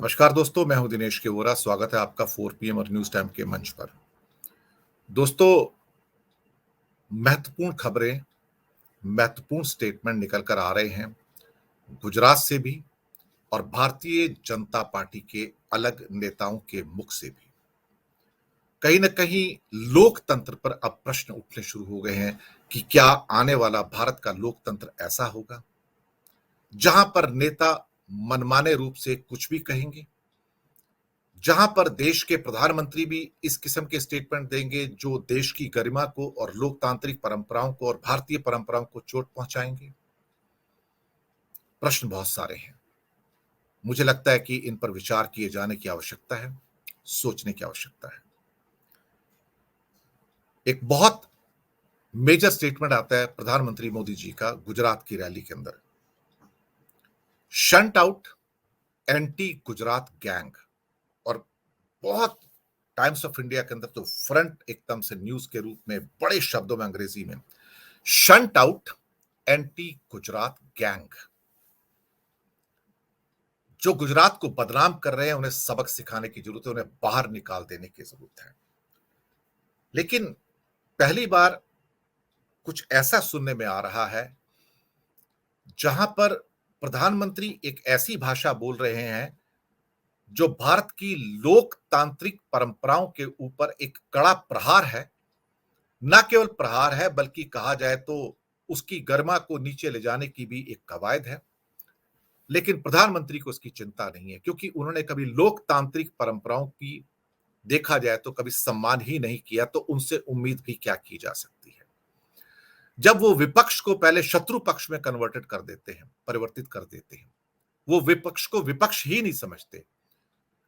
नमस्कार दोस्तों, मैं हूं दिनेश केवरा। स्वागत है आपका 4 पीएम और न्यूज टाइम के मंच पर। दोस्तों, महत्वपूर्ण खबरें, महत्वपूर्ण स्टेटमेंट निकल कर आ रहे हैं गुजरात से भी और भारतीय जनता पार्टी के अलग नेताओं के मुख से भी। कहीं न कहीं लोकतंत्र पर अब प्रश्न उठने शुरू हो गए हैं कि क्या आने वाला भारत का लोकतंत्र ऐसा होगा जहां पर नेता मनमाने रूप से कुछ भी कहेंगे, जहां पर देश के प्रधानमंत्री भी इस किस्म के स्टेटमेंट देंगे जो देश की गरिमा को और लोकतांत्रिक परंपराओं को और भारतीय परंपराओं को चोट पहुंचाएंगे। प्रश्न बहुत सारे हैं। मुझे लगता है कि इन पर विचार किए जाने की आवश्यकता है, सोचने की आवश्यकता है। एक बहुत मेजर स्टेटमेंट आता है प्रधानमंत्री मोदी जी का गुजरात की रैली के अंदर। Shunt out anti Gujarat gang. और बहुत टाइम्स ऑफ इंडिया के अंदर तो फ्रंट एकदम से न्यूज के रूप में बड़े शब्दों में अंग्रेजी में, shunt out anti Gujarat gang. जो गुजरात को बदनाम कर रहे हैं उन्हें सबक सिखाने की जरूरत है, उन्हें बाहर निकाल देने की जरूरत है। लेकिन पहली बार कुछ ऐसा सुनने में आ रहा है जहां पर प्रधानमंत्री एक ऐसी भाषा बोल रहे हैं जो भारत की लोकतांत्रिक परंपराओं के ऊपर एक कड़ा प्रहार है। न केवल प्रहार है बल्कि कहा जाए तो उसकी गरिमा को नीचे ले जाने की भी एक कवायद है। लेकिन प्रधानमंत्री को इसकी चिंता नहीं है क्योंकि उन्होंने कभी लोकतांत्रिक परंपराओं की देखा जाए तो कभी सम्मान ही नहीं किया, तो उनसे उम्मीद भी क्या की जा सकती है। जब वो विपक्ष को पहले शत्रु पक्ष में कन्वर्टेड कर देते हैं, परिवर्तित कर देते हैं, वो विपक्ष को विपक्ष ही नहीं समझते।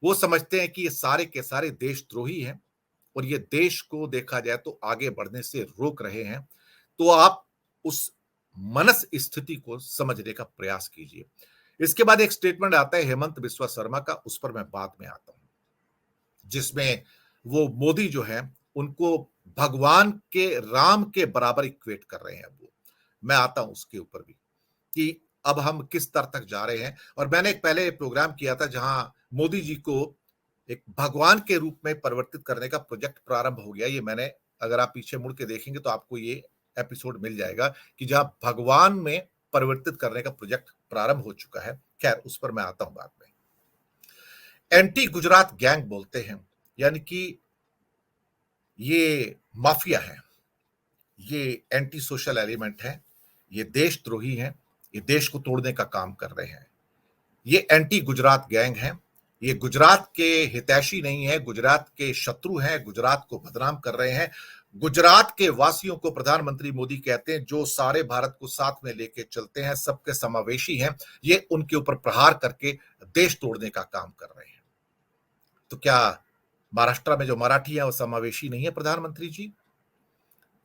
वो समझते हैं कि ये सारे के सारे देशद्रोही हैं और ये देश को देखा जाए तो आगे बढ़ने से रोक रहे हैं। तो आप उस मनस स्थिति को समझने का प्रयास कीजिए। इसके बाद एक स्टेटमेंट आता है हेमंत बिस्वा शर्मा का, उस पर मैं बाद में आता हूं, जिसमें वो मोदी जो है उनको भगवान के राम के बराबर इक्वेट कर रहे हैं। वो मैं आता हूं उसके ऊपर भी कि अब हम किस स्तर तक जा रहे हैं। और मैंने एक पहले प्रोग्राम किया था जहां मोदी जी को एक भगवान के रूप में परिवर्तित करने का प्रोजेक्ट प्रारंभ हो गया। ये मैंने, अगर आप पीछे मुड़ के देखेंगे तो आपको ये एपिसोड मिल जाएगा कि जहां भगवान में परिवर्तित करने का प्रोजेक्ट प्रारंभ हो चुका है। खैर, उस पर मैं आता हूं बाद में। एंटी गुजरात गैंग बोलते हैं, यानी कि ये माफिया है, ये एंटी सोशल एलिमेंट है, ये देशद्रोही हैं, ये देश को तोड़ने का काम कर रहे हैं। ये एंटी गुजरात गैंग है। ये गुजरात के हितैषी नहीं है, गुजरात के शत्रु हैं, गुजरात को बदनाम कर रहे हैं। गुजरात के वासियों को प्रधानमंत्री मोदी कहते हैं जो सारे भारत को साथ में लेके चलते हैं, सबके समावेशी हैं। ये उनके ऊपर प्रहार करके देश तोड़ने का काम कर रहे हैं। तो क्या महाराष्ट्र में जो मराठी है वो समावेशी नहीं है प्रधानमंत्री जी?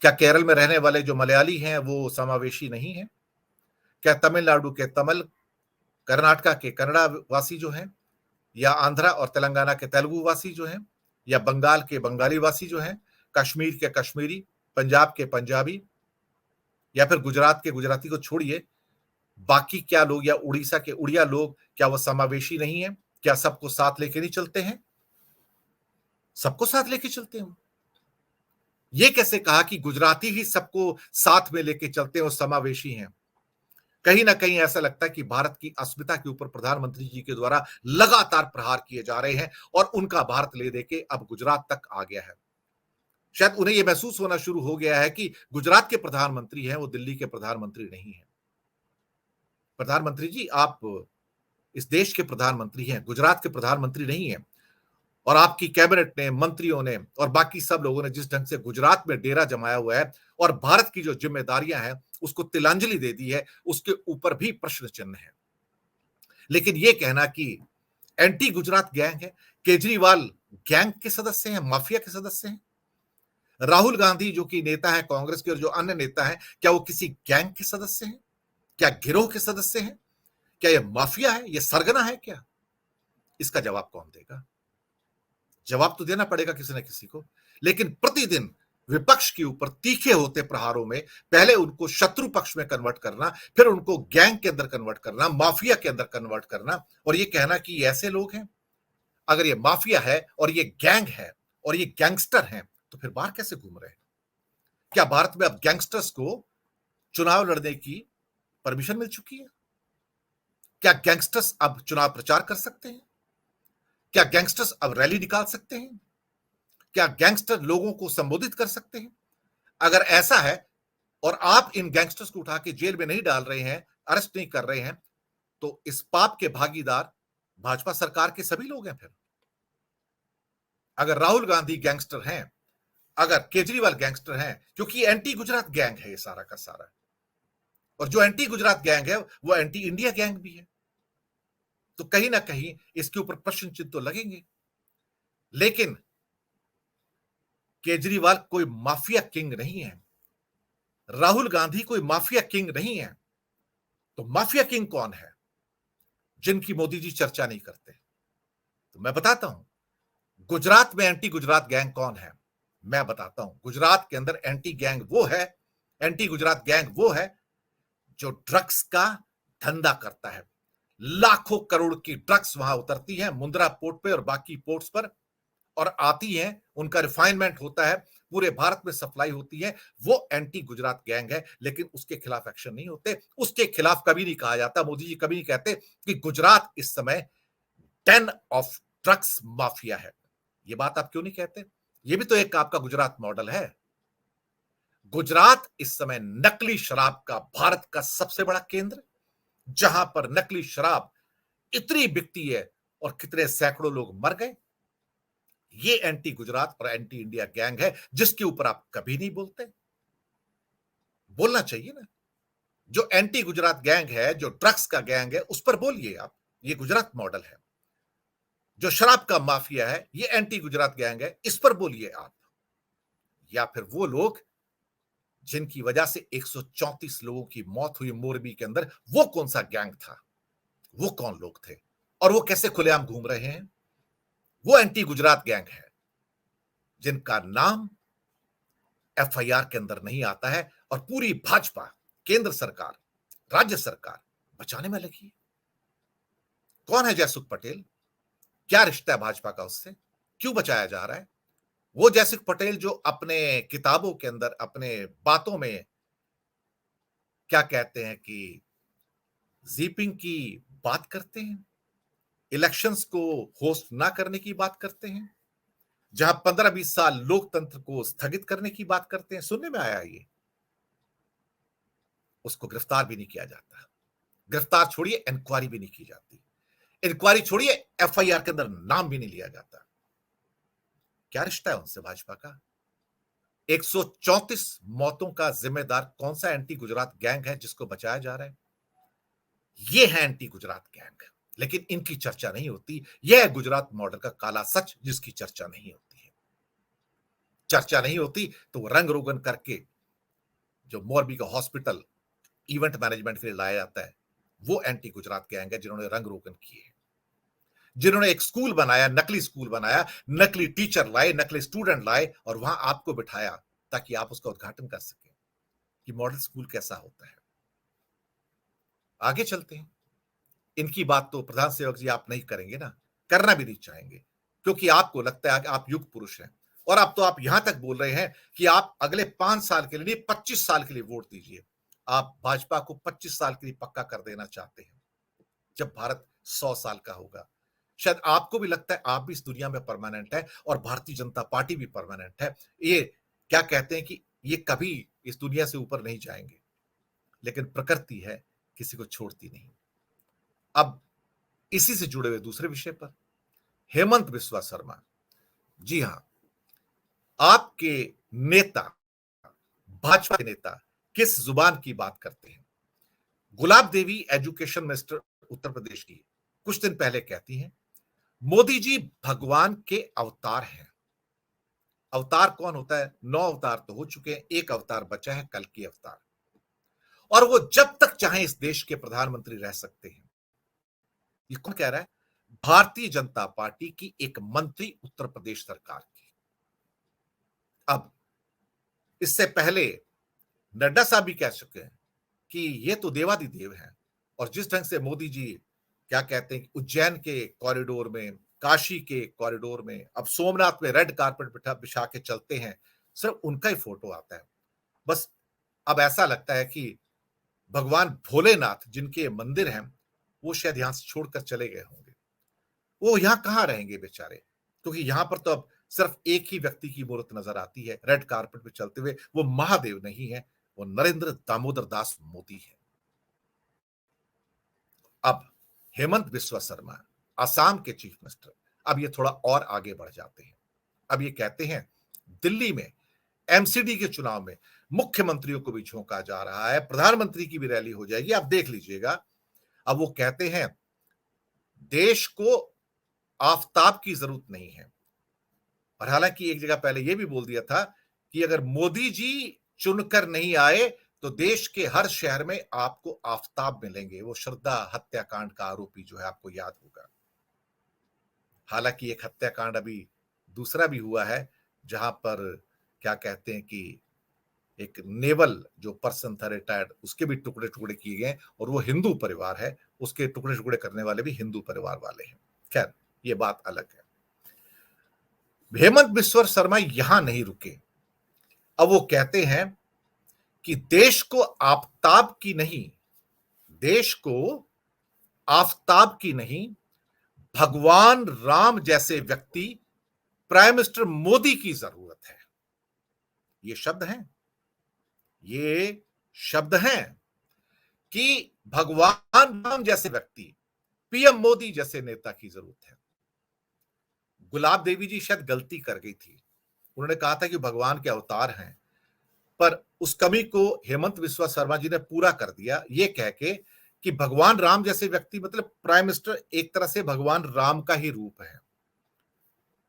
क्या केरल में रहने वाले जो मलयाली हैं वो समावेशी नहीं है? क्या तमिलनाडु के तमिल, कर्नाटका के कन्नड़ा वासी जो हैं, या आंध्रा और तेलंगाना के तेलुगु वासी जो हैं, या बंगाल के बंगाली वासी जो हैं, कश्मीर के कश्मीरी, पंजाब के पंजाबी, या फिर गुजरात के गुजराती को छोड़िए, बाकी क्या लोग, या उड़ीसा के उड़िया लोग, क्या वो समावेशी नहीं है? क्या सबको साथ लेके नहीं चलते हैं? सबको साथ लेके चलते हैं। ये कैसे कहा कि गुजराती ही सबको साथ में लेके चलते हैं और समावेशी हैं? कहीं ना कहीं ऐसा लगता है कि भारत की अस्मिता के ऊपर प्रधानमंत्री जी के द्वारा लगातार प्रहार किए जा रहे हैं और उनका भारत ले देके अब गुजरात तक आ गया है। शायद उन्हें यह महसूस होना शुरू हो गया है कि गुजरात के प्रधानमंत्री हैं, वो दिल्ली के प्रधानमंत्री नहीं है। प्रधानमंत्री जी, आप इस देश के प्रधानमंत्री हैं, गुजरात के प्रधानमंत्री नहीं हैं। और आपकी कैबिनेट ने, मंत्रियों ने और बाकी सब लोगों ने जिस ढंग से गुजरात में डेरा जमाया हुआ है और भारत की जो जिम्मेदारियां हैं उसको तिलांजलि दे दी है, उसके ऊपर भी प्रश्न चिन्ह है। लेकिन यह कहना कि एंटी गुजरात गैंग है, केजरीवाल गैंग के सदस्य हैं, माफिया के सदस्य हैं, राहुल गांधी जो कि नेता है कांग्रेस के और जो अन्य नेता हैं, क्या वो किसी गैंग के सदस्य हैं? क्या गिरोह के सदस्य हैं? क्या यह माफिया है, यह सरगना है क्या? इसका जवाब कौन देगा? जवाब तो देना पड़ेगा किसी न किसी को। लेकिन प्रतिदिन विपक्ष के ऊपर तीखे होते प्रहारों में पहले उनको शत्रु पक्ष में कन्वर्ट करना, फिर उनको गैंग के अंदर कन्वर्ट करना, माफिया के अंदर कन्वर्ट करना, और ये कहना कि ऐसे लोग हैं, अगर ये माफिया है और ये गैंग है और ये गैंगस्टर हैं, तो फिर बाहर कैसे घूम रहे हैं? क्या भारत में अब गैंगस्टर्स को चुनाव लड़ने की परमिशन मिल चुकी है? क्या गैंगस्टर्स अब चुनाव प्रचार कर सकते हैं? क्या गैंगस्टर्स अब रैली निकाल सकते हैं? क्या गैंगस्टर लोगों को संबोधित कर सकते हैं? अगर ऐसा है और आप इन गैंगस्टर्स को उठा के जेल में नहीं डाल रहे हैं, अरेस्ट नहीं कर रहे हैं, तो इस पाप के भागीदार भाजपा सरकार के सभी लोग हैं फिर। अगर राहुल गांधी गैंगस्टर हैं, अगर केजरीवाल गैंगस्टर हैं, क्योंकि एंटी गुजरात गैंग है ये सारा का सारा, और जो एंटी गुजरात गैंग है वो एंटी इंडिया गैंग भी है, तो कहीं ना कहीं इसके ऊपर प्रश्न चिन्ह तो लगेंगे। लेकिन केजरीवाल कोई माफिया किंग नहीं है, राहुल गांधी कोई माफिया किंग नहीं है, तो माफिया किंग कौन है जिनकी मोदी जी चर्चा नहीं करते? तो मैं बताता हूं, गुजरात में एंटी गुजरात गैंग कौन है, मैं बताता हूं। गुजरात के अंदर एंटी गैंग वो है, एंटी गुजरात गैंग वो है जो ड्रग्स का धंधा करता है। लाखों करोड़ की ड्रग्स वहां उतरती है मुंद्रा पोर्ट पे और बाकी पोर्ट्स पर, और आती हैं, उनका रिफाइनमेंट होता है, पूरे भारत में सप्लाई होती है। वो एंटी गुजरात गैंग है, लेकिन उसके खिलाफ एक्शन नहीं होते। उसके खिलाफ कभी नहीं कहा जाता, मोदी जी कभी नहीं कहते कि गुजरात इस समय डेन ऑफ ड्रग्स माफिया है। ये बात आप क्यों नहीं कहते? ये भी तो एक आपका गुजरात मॉडल है। गुजरात इस समय नकली शराब का भारत का सबसे बड़ा केंद्र, जहां पर नकली शराब इतनी बिकती है और कितने सैकड़ों लोग मर गए। ये एंटी गुजरात और एंटी इंडिया गैंग है जिसके ऊपर आप कभी नहीं बोलते। बोलना चाहिए ना। जो एंटी गुजरात गैंग है, जो ड्रग्स का गैंग है, उस पर बोलिए आप। ये गुजरात मॉडल है। जो शराब का माफिया है, ये एंटी गुजरात गैंग है, इस पर बोलिए आप। या फिर वो लोग जिनकी वजह से 134 लोगों की मौत हुई मोरबी के अंदर, वो कौन सा गैंग था? वो कौन लोग थे और वो कैसे खुलेआम घूम रहे हैं? वो एंटी गुजरात गैंग है जिनका नाम एफआईआर के अंदर नहीं आता है, और पूरी भाजपा, केंद्र सरकार, राज्य सरकार बचाने में लगी है। कौन है जयसुख पटेल? क्या रिश्ता है भाजपा का उससे? क्यों बचाया जा रहा है? वो जयसुख पटेल जो अपने किताबों के अंदर, अपने बातों में क्या कहते हैं कि जीपिंग की बात करते हैं, इलेक्शंस को होस्ट ना करने की बात करते हैं, जहां 15-20 साल लोकतंत्र को स्थगित करने की बात करते हैं। सुनने में आया ये। उसको गिरफ्तार भी नहीं किया जाता। गिरफ्तार छोड़िए, इंक्वायरी भी नहीं की जाती। इंक्वायरी छोड़िए, एफआईआर के अंदर नाम भी नहीं लिया जाता। क्या रिश्ता है उनसे भाजपा का? 134 मौतों का जिम्मेदार कौन सा एंटी गुजरात गैंग है जिसको बचाया जा रहा है? ये है एंटी गुजरात गैंग, लेकिन इनकी चर्चा नहीं होती। यह है गुजरात मॉडल का काला सच जिसकी चर्चा नहीं होती है। चर्चा नहीं होती तो रंग रोगन करके जो मोरबी का हॉस्पिटल इवेंट मैनेजमेंट के लिए लाया जाता है, वो एंटी गुजरात गैंग है जिन्होंने रंग रोगन किए, जिन्होंने एक स्कूल बनाया, नकली स्कूल बनाया, नकली टीचर लाए, नकली स्टूडेंट लाए और वहां आपको बिठाया ताकि आप उसका उद्घाटन कर सकें कि मॉडल स्कूल कैसा होता है। आगे चलते हैं। इनकी बात तो प्रधान सेवक जी आप नहीं करेंगे ना, करना भी नहीं चाहेंगे, क्योंकि आपको लगता है कि आप युग पुरुष हैं। और अब तो आप यहां तक बोल रहे हैं कि आप अगले 5 साल के लिए नहीं, 25 साल के लिए वोट दीजिए। आप भाजपा को 25 साल के लिए पक्का कर देना चाहते हैं, जब भारत 100 साल का होगा। शायद आपको भी लगता है आप भी इस दुनिया में परमानेंट है और भारतीय जनता पार्टी भी परमानेंट है। ये क्या कहते हैं कि ये कभी इस दुनिया से ऊपर नहीं जाएंगे, लेकिन प्रकृति है, किसी को छोड़ती नहीं। अब इसी से जुड़े हुए दूसरे विषय पर, हेमंत बिस्वा शर्मा, जी हां, आपके नेता, भाजपा के नेता किस जुबान की बात करते हैं? गुलाब देवी एजुकेशन मिनिस्टर उत्तर प्रदेश की कुछ दिन पहले कहती हैं, मोदी जी भगवान के अवतार हैं। अवतार कौन होता है? 9 अवतार तो हो चुके हैं, एक अवतार बचा है, कल की अवतार, और वो जब तक चाहे इस देश के प्रधानमंत्री रह सकते हैं। ये कौन कह रहा है? भारतीय जनता पार्टी की एक मंत्री उत्तर प्रदेश सरकार की। अब इससे पहले नड्डा साहब भी कह चुके हैं कि ये तो देवादिदेव हैं, और जिस ढंग से मोदी जी क्या कहते हैं, उज्जैन के कॉरिडोर में काशी के कॉरिडोर में, अब सोमनाथ में रेड कारपेट बिछा के चलते हैं, सिर्फ उनका ही फोटो आता है। बस अब ऐसा लगता है कि भगवान भोलेनाथ जिनके मंदिर हैं, वो शायद यहां से छोड़कर चले गए होंगे। वो यहां कहां रहेंगे बेचारे, क्योंकि यहां पर तो अब सिर्फ एक ही व्यक्ति की मूर्त नजर आती है रेड कारपेट पे चलते हुए। वो महादेव नहीं है, वो नरेंद्र दामोदर दास मोदी है। अब हेमंत बिस्वा शर्मा, असम के चीफ मिनिस्टर, अब ये थोड़ा और आगे बढ़ जाते हैं। अब ये कहते हैं दिल्ली में एमसीडी के चुनाव में मुख्यमंत्रियों को भी झोंका जा रहा है, प्रधानमंत्री की भी रैली हो जाएगी, आप देख लीजिएगा। अब वो कहते हैं देश को आफताब की जरूरत नहीं है। और हालांकि एक जगह पहले यह भी बोल दिया था कि अगर मोदी जी चुनकर नहीं आए तो देश के हर शहर में आपको आफताब मिलेंगे। वो श्रद्धा हत्याकांड का आरोपी जो है, आपको याद होगा। हालांकि एक हत्याकांड अभी दूसरा भी हुआ है, जहां पर क्या कहते हैं कि एक नेवल जो पर्सन था रिटायर्ड, उसके भी टुकड़े टुकड़े किए गए, और वो हिंदू परिवार है, उसके टुकड़े टुकड़े करने वाले भी हिंदू परिवार वाले हैं। खैर, ये बात अलग है। हेमंत बिस्वा शर्मा यहां नहीं रुके। अब वो कहते हैं कि देश को आफताब की नहीं, देश को आफताब की नहीं, भगवान राम जैसे व्यक्ति प्राइम मिनिस्टर मोदी की जरूरत है। ये शब्द हैं, ये शब्द हैं कि भगवान राम जैसे व्यक्ति, पीएम मोदी जैसे नेता की जरूरत है। गुलाब देवी जी शायद गलती कर गई थी, उन्होंने कहा था कि भगवान के अवतार हैं, पर उस कमी को हेमंत बिस्वा शर्मा जी ने पूरा कर दिया, ये कह के कि भगवान राम जैसे व्यक्ति मतलब प्राइम मिनिस्टर एक तरह से भगवान राम का ही रूप है।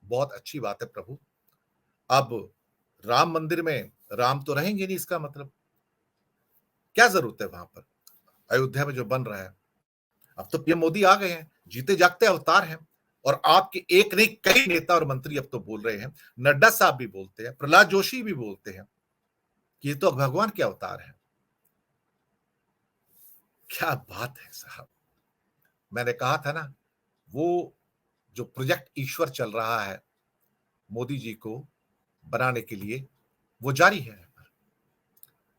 बहुत अच्छी बात है प्रभु। अब राम मंदिर में राम तो रहेंगे नहीं, इसका मतलब क्या जरूरत है वहां पर अयोध्या में जो बन रहा है। अब तो पीएम मोदी आ गए हैं, जीते जागते अवतार हैं, और आपके एक नहीं कई नेता और मंत्री अब तो बोल रहे हैं, नड्डा साहब भी बोलते हैं, प्रहलाद जोशी भी बोलते हैं कि ये तो भगवान के अवतार है। क्या बात है साहब। मैंने कहा था ना, वो जो प्रोजेक्ट ईश्वर चल रहा है मोदी जी को बनाने के लिए, वो जारी है।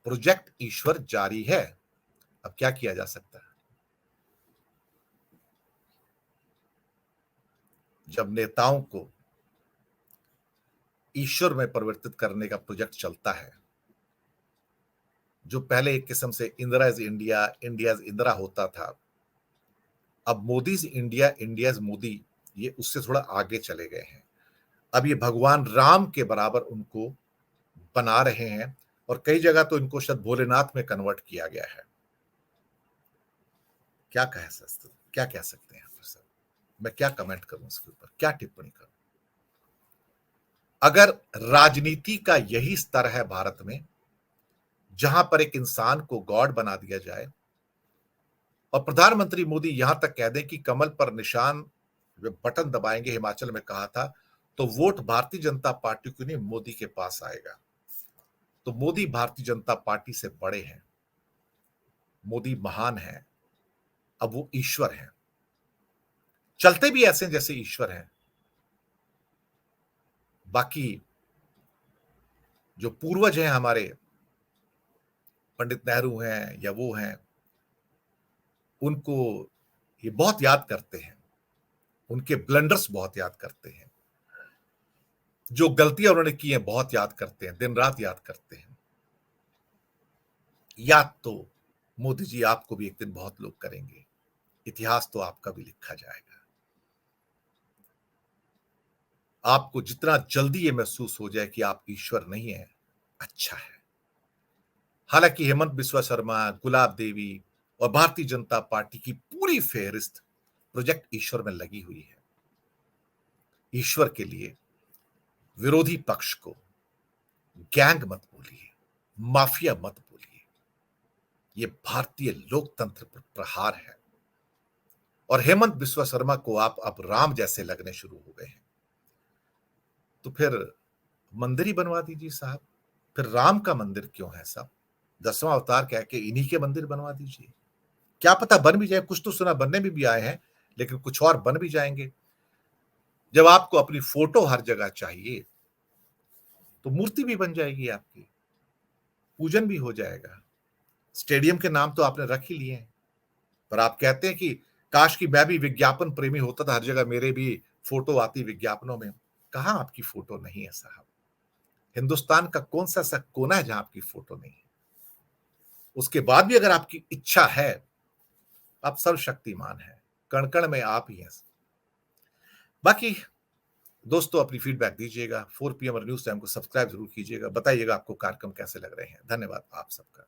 प्रोजेक्ट ईश्वर जारी है। अब क्या किया जा सकता है। जब नेताओं को ईश्वर में परिवर्तित करने का प्रोजेक्ट चलता है, जो पहले एक किस्म से Indira is India, India is Indira होता था, अब Modi is India, India is Modi, ये उससे थोड़ा आगे चले गए हैं। अब ये भगवान राम के बराबर उनको बना रहे हैं, और कई जगह तो इनको शायद भोलेनाथ में कन्वर्ट किया गया है। क्या कह सकते हैं सर, मैं क्या कमेंट करूं इसके ऊपर, क्या टिप्पणी करूं। अगर राजनीति का यही स्तर है भारत में, जहां पर एक इंसान को गॉड बना दिया जाए, और प्रधानमंत्री मोदी यहां तक कह दें कि कमल पर निशान बटन दबाएंगे, हिमाचल में कहा था, तो वोट भारतीय जनता पार्टी को नहीं मोदी के पास आएगा। तो मोदी भारतीय जनता पार्टी से बड़े हैं, मोदी महान है, अब वो ईश्वर हैं, चलते भी ऐसे जैसे ईश्वर हैं। बाकी जो पूर्वज हैं हमारे, पंडित नेहरू हैं या वो हैं, उनको ये बहुत याद करते हैं, उनके ब्लंडर्स बहुत याद करते हैं, जो गलतियां उन्होंने की हैं बहुत याद करते हैं, दिन रात याद करते हैं। याद तो मोदी जी आपको भी एक दिन बहुत लोग करेंगे, इतिहास तो आपका भी लिखा जाएगा। आपको जितना जल्दी ये महसूस हो जाए कि आप ईश्वर नहीं है, अच्छा है। हालांकि हेमंत बिस्वा शर्मा, गुलाब देवी और भारतीय जनता पार्टी की पूरी फेहरिस्त प्रोजेक्ट ईश्वर में लगी हुई है। ईश्वर के लिए विरोधी पक्ष को गैंग मत बोलिए, माफिया मत बोलिए, ये भारतीय लोकतंत्र पर प्रहार है। और हेमंत बिस्वा शर्मा को आप अब राम जैसे लगने शुरू हो गए हैं, तो फिर मंदिर ही बनवा दीजिए साहब। फिर राम का मंदिर क्यों है साहब, 10वां अवतार कह के इन्हीं के मंदिर बनवा दीजिए। क्या पता बन भी जाए, कुछ तो सुना बनने में भी आए हैं, लेकिन कुछ और बन भी जाएंगे। जब आपको अपनी फोटो हर जगह चाहिए, तो मूर्ति भी बन जाएगी आपकी, पूजन भी हो जाएगा। स्टेडियम के नाम तो आपने रख ही लिए हैं, पर आप कहते हैं कि काश कि मैं भी विज्ञापन प्रेमी होता था, हर जगह मेरे भी फोटो आती विज्ञापनों में। कहाँ आपकी फोटो नहीं है साहब? हिंदुस्तान का कौन-सा ऐसा कोना है जहाँ आपकी फोटो नहीं है? उसके बाद भी अगर आपकी इच्छा है, आप सर्वशक्तिमान हैं, कण-कण में आप ही हैं। बाकी दोस्तों अपनी फीडबैक दीजिएगा, 4 पीएम और न्यूज़ टाइम को सब्सक्राइब ज़रूर कीजिएगा, बताइएगा आपको कार्यक्रम कैसे लग रहे हैं। धन्यवाद आप सबका।